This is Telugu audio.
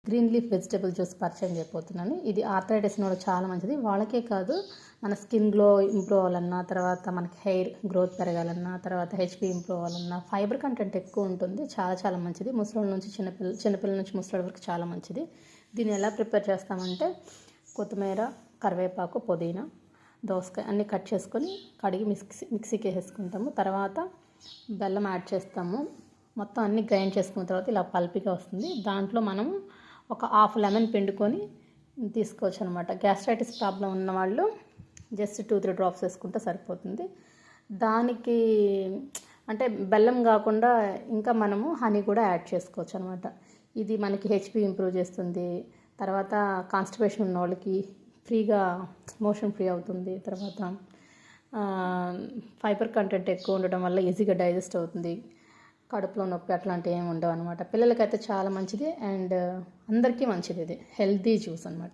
గ్రీన్ లీఫ్ వెజిటబుల్ జ్యూస్ పరిచయం చేయబోతున్నాను. ఇది ఆర్థరైటిస్ ఉన్న చాలా మంచిది. వాళ్ళకే కాదు, మన స్కిన్ గ్లో ఇంప్రూవ్ అవ్వాలన్నా, తర్వాత మనకి హెయిర్ గ్రోత్ పెరగాలన్నా, తర్వాత హెచ్పి ఇంప్రూవ్ అవ్వాలన్నా, ఫైబర్ కంటెంట్ ఎక్కువ ఉంటుంది. చాలా మంచిది. ముసలోళ్ళ నుంచి చిన్నపిల్లల నుంచి ముసలోళ్ళ వరకు చాలా మంచిది. దీన్ని ఎలా ప్రిపేర్ చేస్తామంటే, కొత్తిమీర, కరివేపాకు, పుదీనా, దోసకాయ అన్నీ కట్ చేసుకొని కడిగి మిక్సీకి వేసుకుంటాము. తర్వాత బెల్లం యాడ్ చేస్తాము. మొత్తం అన్నీ గ్రైండ్ చేసుకున్న తర్వాత ఇలా పల్పిగా వస్తుంది. దాంట్లో మనం ఒక హాఫ్ లెమన్ పిండుకొని తీసుకోవచ్చు అనమాట. గ్యాస్ట్రైటిస్ ప్రాబ్లం ఉన్నవాళ్ళు జస్ట్ 2-3 డ్రాప్స్ వేసుకుంటే సరిపోతుంది. దానికి అంటే బెల్లం కాకుండా ఇంకా మనము హనీ కూడా యాడ్ చేసుకోవచ్చు అనమాట. ఇది మనకి హెచ్పి ఇంప్రూవ్ చేస్తుంది. తర్వాత కాన్స్టిపేషన్ ఉన్న వాళ్ళకి ఫ్రీగా మోషన్ ఫ్రీ అవుతుంది. తర్వాత ఫైబర్ కంటెంట్ ఎక్కువ ఉండడం వల్ల ఈజీగా డైజెస్ట్ అవుతుంది. కడుపులో నొప్పి అట్లాంటివి ఏమి ఉండవు అనమాట. పిల్లలకైతే చాలా మంచిది అండ్ అందరికీ మంచిది. ఇది హెల్తీ జ్యూస్ అనమాట.